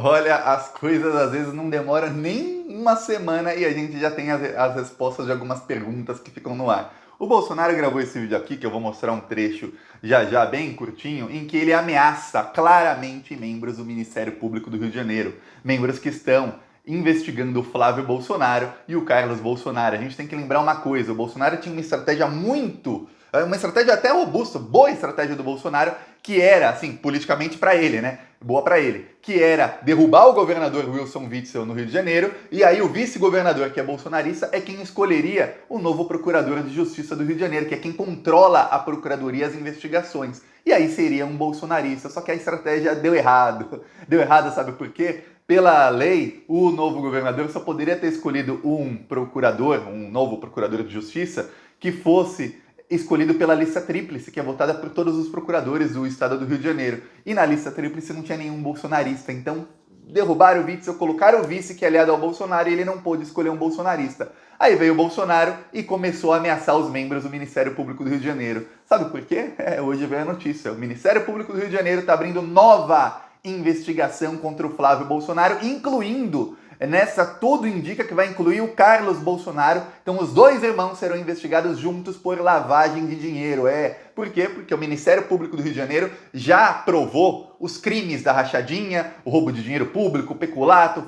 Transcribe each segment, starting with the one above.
Olha, as coisas às vezes não demoram nem uma semana e a gente já tem as respostas de algumas perguntas que ficam no ar. O Bolsonaro gravou esse vídeo aqui, que eu vou mostrar um trecho já já, bem curtinho, em que ele ameaça claramente membros do Ministério Público do Rio de Janeiro, membros que estão investigando o Flávio Bolsonaro e o Carlos Bolsonaro. A gente tem que lembrar uma coisa, o Bolsonaro tinha uma estratégia até robusta, boa estratégia do Bolsonaro, que era, assim, politicamente para ele, né? Boa para ele, que era derrubar o governador Wilson Witzel no Rio de Janeiro, e aí o vice-governador, que é bolsonarista, é quem escolheria o novo procurador de justiça do Rio de Janeiro, que é quem controla a procuradoria e as investigações. E aí seria um bolsonarista, só que a estratégia deu errado. Deu errado, sabe por quê? Pela lei, o novo governador só poderia ter escolhido um procurador, um novo procurador de justiça, que fosse escolhido pela lista tríplice, que é votada por todos os procuradores do estado do Rio de Janeiro. E na lista tríplice não tinha nenhum bolsonarista, então derrubaram o Witzel, colocaram o vice, que é aliado ao Bolsonaro, e ele não pôde escolher um bolsonarista. Aí veio o Bolsonaro e começou a ameaçar os membros do Ministério Público do Rio de Janeiro. Sabe por quê? Hoje veio a notícia. O Ministério Público do Rio de Janeiro está abrindo nova investigação contra o Flávio Bolsonaro, incluindo tudo indica que vai incluir o Carlos Bolsonaro. Então os dois irmãos serão investigados juntos por lavagem de dinheiro. Por quê? Porque o Ministério Público do Rio de Janeiro já aprovou os crimes da rachadinha, o roubo de dinheiro público, o peculato,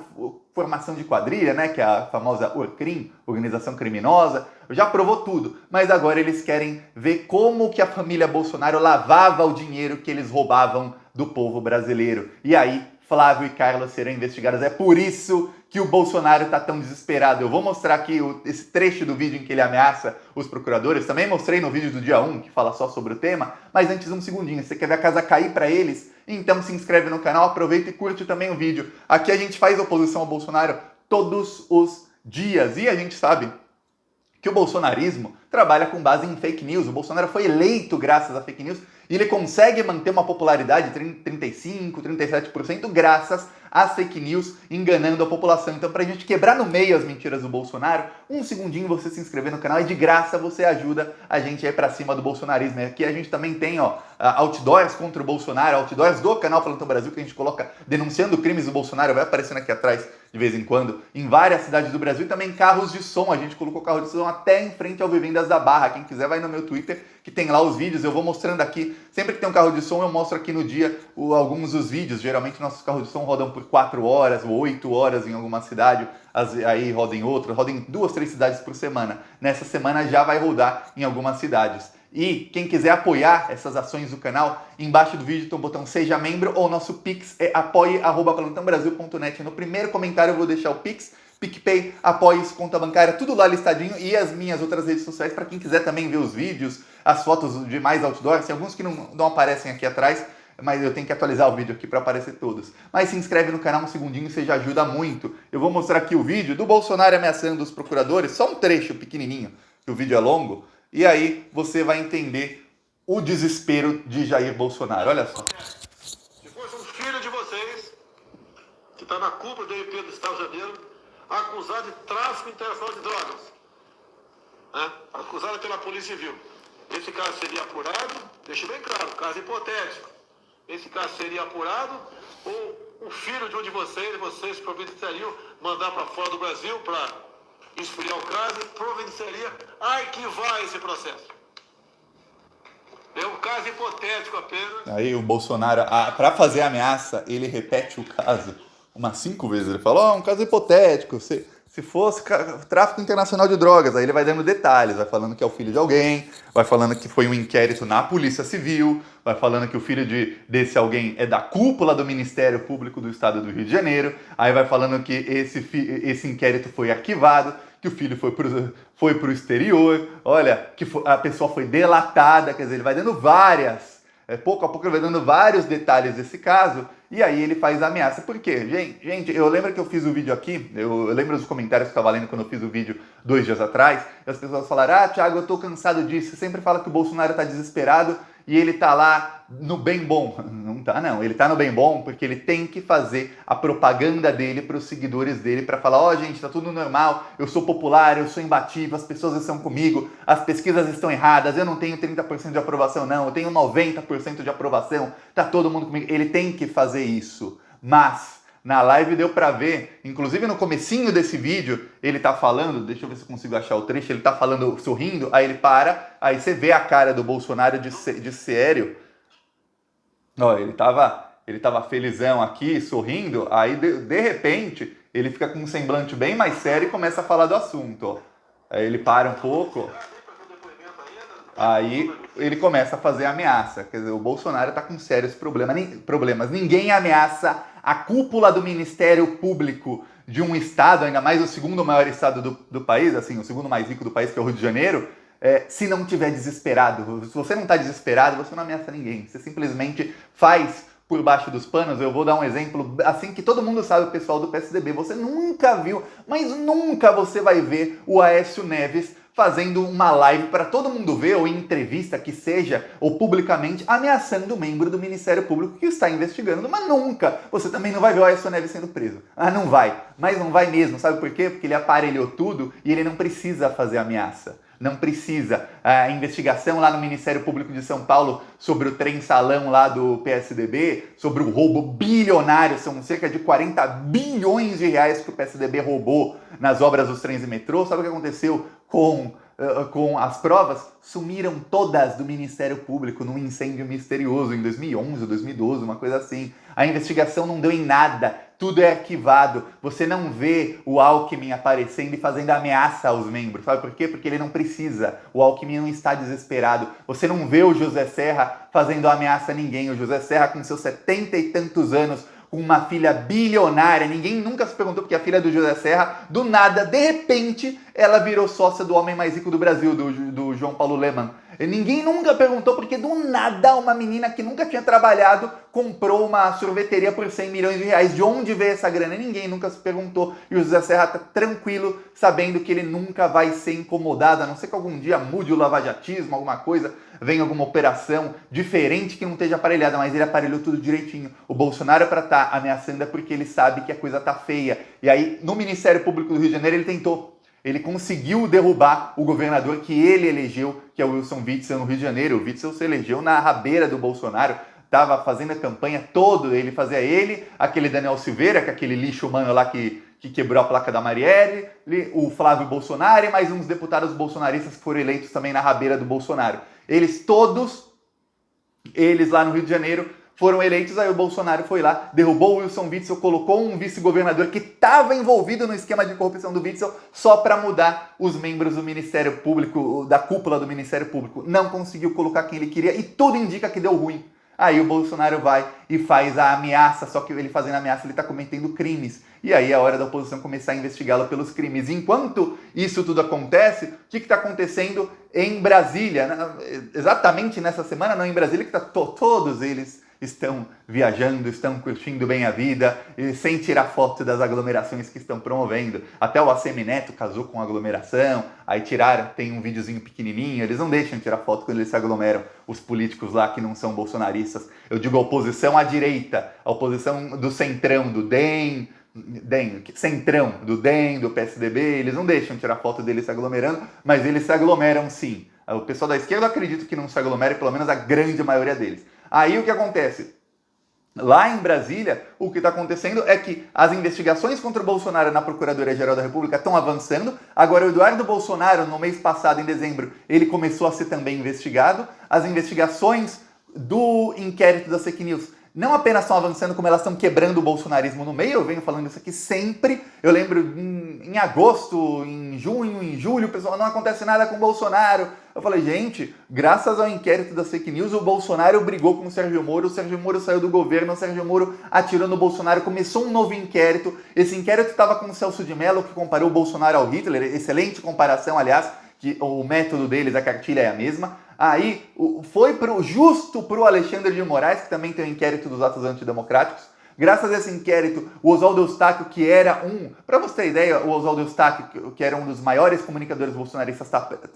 formação de quadrilha, né, que é a famosa ORCRIM, organização criminosa, já aprovou tudo. Mas agora eles querem ver como que a família Bolsonaro lavava o dinheiro que eles roubavam do povo brasileiro. E aí Flávio e Carlos serão investigados. É por isso que o Bolsonaro está tão desesperado. Eu vou mostrar aqui esse trecho do vídeo em que ele ameaça os procuradores. Também mostrei no vídeo do dia 1, que fala só sobre o tema. Mas antes, um segundinho. Se você quer ver a casa cair para eles, então se inscreve no canal, aproveita e curte também o vídeo. Aqui a gente faz oposição ao Bolsonaro todos os dias. E a gente sabe que o bolsonarismo trabalha com base em fake news. O Bolsonaro foi eleito graças a fake news e ele consegue manter uma popularidade de 35%, 37% graças às fake news, enganando a população. Então, para a gente quebrar no meio as mentiras do Bolsonaro, um segundinho você se inscrever no canal e de graça você ajuda a gente a ir para cima do bolsonarismo. E aqui a gente também tem outdoors contra o Bolsonaro, outdoors do canal Plantão Brasil, que a gente coloca denunciando crimes do Bolsonaro, vai aparecendo aqui atrás de vez em quando, em várias cidades do Brasil, e também carros de som. A gente colocou carro de som até em frente ao Vivendas da Barra. Quem quiser vai no meu Twitter, que tem lá os vídeos, eu vou mostrando aqui. Sempre que tem um carro de som, eu mostro aqui no dia alguns dos vídeos. Geralmente nossos carros de som rodam por 4 horas ou 8 horas em alguma cidade, aí rodam em outra, rodam em 2, 3 cidades por semana. Nessa semana já vai rodar em algumas cidades. E quem quiser apoiar essas ações do canal, embaixo do vídeo tem o botão Seja Membro, ou nosso Pix é apoie@plantãobrasil.net. No primeiro comentário eu vou deixar o Pix, PicPay, Apoies, conta bancária, tudo lá listadinho, e as minhas outras redes sociais para quem quiser também ver os vídeos, as fotos de mais outdoors. Tem alguns que não aparecem aqui atrás, mas eu tenho que atualizar o vídeo aqui para aparecer todos. Mas se inscreve no canal um segundinho, você já ajuda muito. Eu vou mostrar aqui o vídeo do Bolsonaro ameaçando os procuradores, só um trecho pequenininho, que o vídeo é longo, e aí você vai entender o desespero de Jair Bolsonaro. Olha só. Se fosse um filho de vocês, que está na cúpula do IP do Estado de Janeiro, acusado de tráfico internacional de drogas, né? Acusado pela Polícia Civil, esse caso seria apurado, deixa bem claro, caso hipotético, esse caso seria apurado, ou o filho de um de vocês providenciariam mandar para fora do Brasil para esfriar o caso e providenciaria arquivar esse processo. É um caso hipotético apenas. Aí o Bolsonaro, para fazer a ameaça, ele repete o caso umas 5 vezes. Ele fala, um caso hipotético, se fosse tráfico internacional de drogas. Aí ele vai dando detalhes, vai falando que é o filho de alguém, vai falando que foi um inquérito na Polícia Civil, vai falando que o filho desse alguém é da cúpula do Ministério Público do Estado do Rio de Janeiro, aí vai falando que esse inquérito foi arquivado, que o filho foi pro exterior, olha, que a pessoa foi delatada, quer dizer, ele vai dando pouco a pouco ele vai dando vários detalhes desse caso, e aí ele faz a ameaça. Por quê? Gente, eu lembro que eu fiz o vídeo aqui, eu lembro dos comentários que eu estava lendo quando eu fiz o vídeo 2 dias atrás, e as pessoas falaram, Thiago, eu tô cansado disso, você sempre fala que o Bolsonaro tá desesperado, e ele tá lá no bem bom. Não tá, não. Ele tá no bem bom porque ele tem que fazer a propaganda dele para os seguidores dele, para falar, gente, tá tudo normal, eu sou popular, eu sou imbatível, as pessoas estão comigo, as pesquisas estão erradas, eu não tenho 30% de aprovação, não, eu tenho 90% de aprovação, tá todo mundo comigo. Ele tem que fazer isso, mas Na live deu pra ver, inclusive no comecinho desse vídeo, ele tá falando, deixa eu ver se eu consigo achar o trecho, ele tá falando, sorrindo, aí ele para, aí você vê a cara do Bolsonaro de sério. Ó, ele tava felizão aqui, sorrindo, aí de repente ele fica com um semblante bem mais sério e começa a falar do assunto, ó. Aí ele para um pouco, aí ele começa a fazer ameaça. Quer dizer, o Bolsonaro tá com sérios problemas. Ninguém ameaça a cúpula do Ministério Público de um estado, ainda mais o segundo maior estado do país, assim, o segundo mais rico do país, que é o Rio de Janeiro, se não tiver desesperado. Se você não está desesperado, você não ameaça ninguém. Você simplesmente faz por baixo dos panos. Eu vou dar um exemplo, assim, que todo mundo sabe, o pessoal do PSDB. Você nunca viu, mas nunca você vai ver o Aécio Neves fazendo uma live para todo mundo ver, ou em entrevista que seja, ou publicamente, ameaçando o membro do Ministério Público que está investigando, mas nunca. Você também não vai ver o Aécio Neves sendo preso. Ah, não vai. Mas não vai mesmo, sabe por quê? Porque ele aparelhou tudo e ele não precisa fazer ameaça. Não precisa. A investigação lá no Ministério Público de São Paulo sobre o trem-salão lá do PSDB, sobre o roubo bilionário, são cerca de 40 bilhões de reais que o PSDB roubou nas obras dos trens e metrô. Sabe o que aconteceu com as provas? Sumiram todas do Ministério Público num incêndio misterioso em 2011, 2012, uma coisa assim. A investigação não deu em nada, tudo é arquivado. Você não vê o Alckmin aparecendo e fazendo ameaça aos membros. Sabe por quê? Porque ele não precisa. O Alckmin não está desesperado. Você não vê o José Serra fazendo ameaça a ninguém. O José Serra, com seus 70 e tantos anos, com uma filha bilionária, ninguém nunca se perguntou porque a filha do José Serra, do nada, de repente, ela virou sócia do homem mais rico do Brasil, do João Paulo Lemann. E ninguém nunca perguntou porque do nada uma menina que nunca tinha trabalhado comprou uma sorveteria por 100 milhões de reais. De onde veio essa grana? Ninguém nunca se perguntou. E o José Serra tá tranquilo, sabendo que ele nunca vai ser incomodado, a não ser que algum dia mude o lavajatismo, alguma coisa, venha alguma operação diferente que não esteja aparelhada, mas ele aparelhou tudo direitinho. O Bolsonaro, para estar ameaçando, é porque ele sabe que a coisa tá feia. E aí, no Ministério Público do Rio de Janeiro, ele tentou. Ele conseguiu derrubar o governador que ele elegeu, que é o Wilson Witzel, no Rio de Janeiro. O Witzel se elegeu na rabeira do Bolsonaro, estava fazendo a campanha todo, ele fazia aquele Daniel Silveira, que é aquele lixo humano lá que quebrou a placa da Marielle, o Flávio Bolsonaro e mais uns deputados bolsonaristas que foram eleitos também na rabeira do Bolsonaro. Todos eles lá no Rio de Janeiro foram eleitos, aí o Bolsonaro foi lá, derrubou o Wilson Witzel, colocou um vice-governador que estava envolvido no esquema de corrupção do Witzel só para mudar os membros do Ministério Público, da cúpula do Ministério Público. Não conseguiu colocar quem ele queria e tudo indica que deu ruim. Aí o Bolsonaro vai e faz a ameaça, só que ele fazendo a ameaça ele está cometendo crimes. E aí é a hora da oposição começar a investigá-lo pelos crimes. Enquanto isso tudo acontece, o que está acontecendo em Brasília? Exatamente nessa semana, não em Brasília, que todos eles estão viajando, estão curtindo bem a vida, sem tirar foto das aglomerações que estão promovendo. Até o ACM Neto casou com aglomeração, aí tiraram, tem um videozinho pequenininho, eles não deixam tirar foto quando eles se aglomeram, os políticos lá que não são bolsonaristas. Eu digo a oposição à direita, a oposição do centrão, do centrão, do DEM, do PSDB, eles não deixam tirar foto deles se aglomerando, mas eles se aglomeram sim. O pessoal da esquerda eu acredito que não se aglomera, pelo menos a grande maioria deles. Aí o que acontece? Lá em Brasília, o que está acontecendo é que as investigações contra o Bolsonaro na Procuradoria-Geral da República estão avançando. Agora, o Eduardo Bolsonaro, no mês passado, em dezembro, ele começou a ser também investigado. As investigações do inquérito das fake news não apenas estão avançando, como elas estão quebrando o bolsonarismo no meio. Eu venho falando isso aqui sempre. Eu lembro em agosto, em junho, em julho, o pessoal, não acontece nada com o Bolsonaro. Eu falei, gente, graças ao inquérito das fake news, o Bolsonaro brigou com o Sérgio Moro saiu do governo, o Sérgio Moro atirou no Bolsonaro, começou um novo inquérito. Esse inquérito estava com o Celso de Mello, que comparou o Bolsonaro ao Hitler, excelente comparação, aliás, que o método deles, a cartilha é a mesma. Aí foi justo para o Alexandre de Moraes, que também tem o inquérito dos atos antidemocráticos. Graças a esse inquérito, o Oswaldo Eustáquio, que era para você ter ideia, o Oswaldo Eustáquio, que era um dos maiores comunicadores bolsonaristas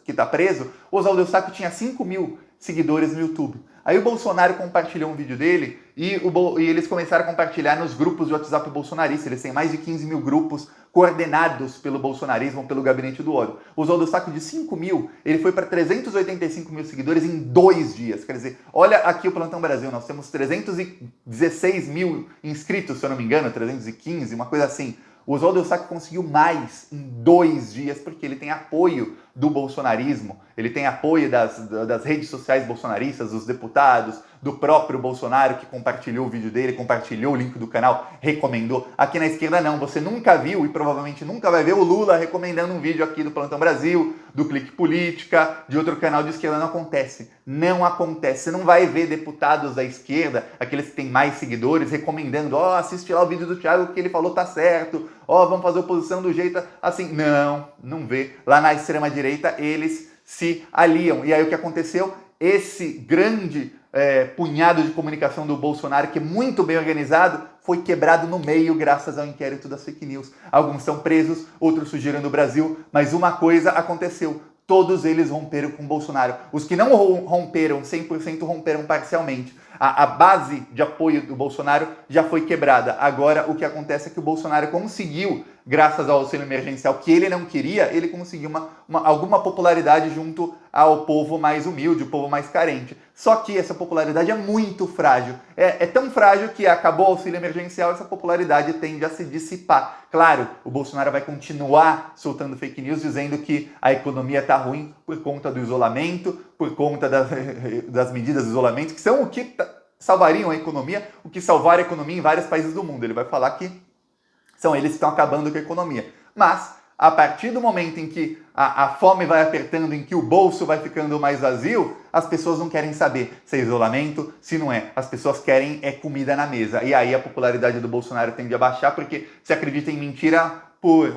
que está preso, o Oswaldo Eustáquio tinha 5 mil seguidores no YouTube. Aí o Bolsonaro compartilhou um vídeo dele e eles começaram a compartilhar nos grupos de WhatsApp bolsonaristas. Eles têm mais de 15 mil grupos coordenados pelo bolsonarismo, pelo gabinete do ódio. Usou do saco de 5 mil, ele foi para 385 mil seguidores em 2 dias. Quer dizer, olha aqui o Plantão Brasil, nós temos 316 mil inscritos, se eu não me engano, 315, uma coisa assim. O Oswaldo Eustáquio conseguiu mais em 2 dias, porque ele tem apoio do bolsonarismo, ele tem apoio das redes sociais bolsonaristas, dos deputados, do próprio Bolsonaro, que compartilhou o vídeo dele, compartilhou o link do canal, recomendou. Aqui na esquerda não, você nunca viu e provavelmente nunca vai ver o Lula recomendando um vídeo aqui do Plantão Brasil, do Clique Política, de outro canal de esquerda. Não acontece. Não acontece. Você não vai ver deputados da esquerda, aqueles que têm mais seguidores, recomendando, assiste lá o vídeo do Thiago que ele falou tá certo, vamos fazer oposição do jeito assim. Não vê. Lá na extrema-direita eles se aliam. E aí o que aconteceu? Esse grande punhado de comunicação do Bolsonaro, que é muito bem organizado, foi quebrado no meio graças ao inquérito das fake news. Alguns são presos, outros fugiram do Brasil, mas uma coisa aconteceu. Todos eles romperam com o Bolsonaro. Os que não romperam 100% romperam parcialmente. A base de apoio do Bolsonaro já foi quebrada. Agora o que acontece é que o Bolsonaro conseguiu, graças ao auxílio emergencial que ele não queria, ele conseguiu alguma popularidade junto ao povo mais humilde, o povo mais carente. Só que essa popularidade é muito frágil. É tão frágil que acabou o auxílio emergencial, essa popularidade tende a se dissipar. Claro, o Bolsonaro vai continuar soltando fake news dizendo que a economia está ruim por conta do isolamento, por conta das medidas de isolamento, que são o que salvariam a economia, o que salvaram a economia em vários países do mundo. Ele vai falar que são eles que estão acabando com a economia. Mas, a partir do momento em que a fome vai apertando, em que o bolso vai ficando mais vazio, as pessoas não querem saber se é isolamento, se não é. As pessoas querem comida na mesa. E aí a popularidade do Bolsonaro tende a baixar, porque se acredita em mentira por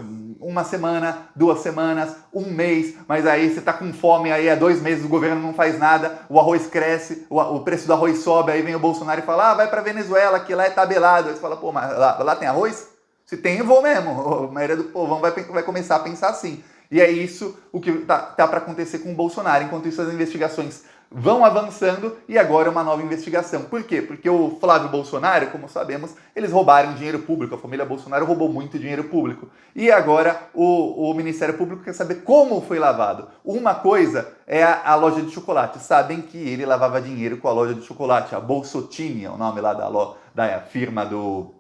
1 semana, 2 semanas, 1 mês, mas aí você tá com fome, aí há 2 meses o governo não faz nada, o arroz cresce, o preço do arroz sobe, aí vem o Bolsonaro e fala, vai pra Venezuela, que lá é tabelado. Aí você fala, mas lá tem arroz? Se tem, eu vou mesmo. A maioria do povão vai começar a pensar assim. E é isso o que tá para acontecer com o Bolsonaro. Enquanto isso, as investigações vão avançando e agora uma nova investigação. Por quê? Porque o Flávio Bolsonaro, como sabemos, eles roubaram dinheiro público. A família Bolsonaro roubou muito dinheiro público. E agora o Ministério Público quer saber como foi lavado. Uma coisa é a loja de chocolate. Sabem que ele lavava dinheiro com a loja de chocolate. A Bolsotini é o nome lá da firma do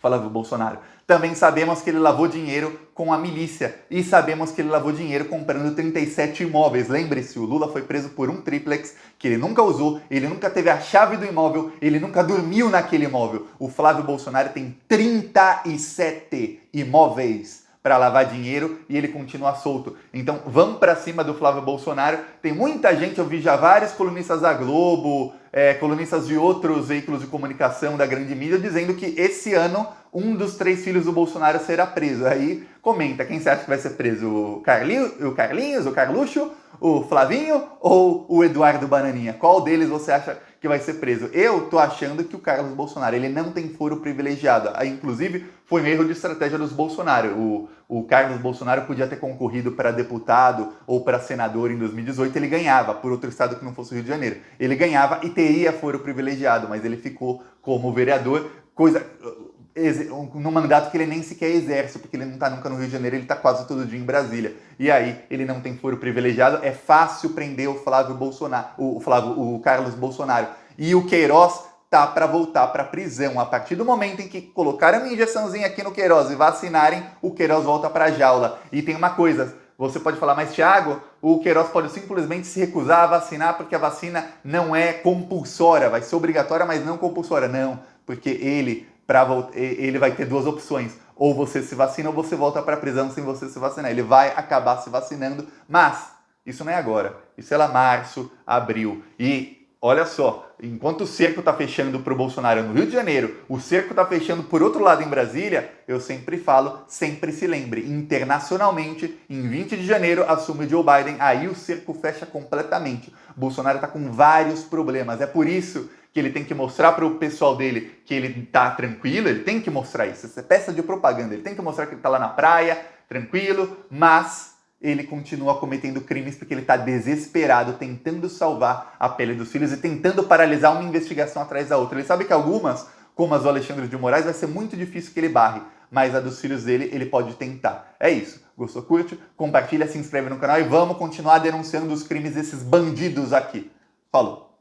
Flávio Bolsonaro. Também sabemos que ele lavou dinheiro com a milícia e sabemos que ele lavou dinheiro comprando 37 imóveis. Lembre-se, o Lula foi preso por um triplex que ele nunca usou, ele nunca teve a chave do imóvel, ele nunca dormiu naquele imóvel. O Flávio Bolsonaro tem 37 imóveis para lavar dinheiro e ele continua solto. Então vamos para cima do Flávio Bolsonaro. Tem muita gente, eu vi já vários colunistas da Globo, colunistas de outros veículos de comunicação da grande mídia, dizendo que esse ano um dos 3 filhos do Bolsonaro será preso. Aí comenta, quem você acha que vai ser preso? O Carlinhos, o Carluxo, o Flavinho ou o Eduardo Bananinha? Qual deles você acha que vai ser preso? Eu tô achando que o Carlos Bolsonaro, ele não tem foro privilegiado. Aí, inclusive, foi um erro de estratégia dos Bolsonaro. O Carlos Bolsonaro podia ter concorrido para deputado ou para senador em 2018, ele ganhava, por outro estado que não fosse o Rio de Janeiro. Ele ganhava e teria foro privilegiado, mas ele ficou como vereador, no mandato que ele nem sequer exerce, porque ele não está nunca no Rio de Janeiro, ele está quase todo dia em Brasília. E aí ele não tem foro privilegiado, é fácil prender o Flávio Bolsonaro, o Carlos Bolsonaro. E o Queiroz tá para voltar para a prisão. A partir do momento em que colocarem uma injeçãozinha aqui no Queiroz e vacinarem, o Queiroz volta para a jaula. E tem uma coisa, você pode falar, mas Thiago, o Queiroz pode simplesmente se recusar a vacinar porque a vacina não é compulsória, vai ser obrigatória, mas não compulsória. Não, porque ele vai ter 2 opções. Ou você se vacina ou você volta para a prisão sem você se vacinar. Ele vai acabar se vacinando, mas isso não é agora. Isso é lá março, abril. E olha só, enquanto o cerco está fechando para o Bolsonaro no Rio de Janeiro, o cerco está fechando por outro lado em Brasília, eu sempre falo, sempre se lembre, internacionalmente, em 20 de janeiro assume Joe Biden, aí o cerco fecha completamente. O Bolsonaro está com vários problemas, é por isso que ele tem que mostrar para o pessoal dele que ele está tranquilo, ele tem que mostrar isso, é peça de propaganda, ele tem que mostrar que ele está lá na praia, tranquilo, mas ele continua cometendo crimes porque ele está desesperado, tentando salvar a pele dos filhos e tentando paralisar uma investigação atrás da outra. Ele sabe que algumas, como as do Alexandre de Moraes, vai ser muito difícil que ele barre, mas a dos filhos dele, ele pode tentar. É isso. Gostou? Curte, compartilha, se inscreve no canal e vamos continuar denunciando os crimes desses bandidos aqui. Falou!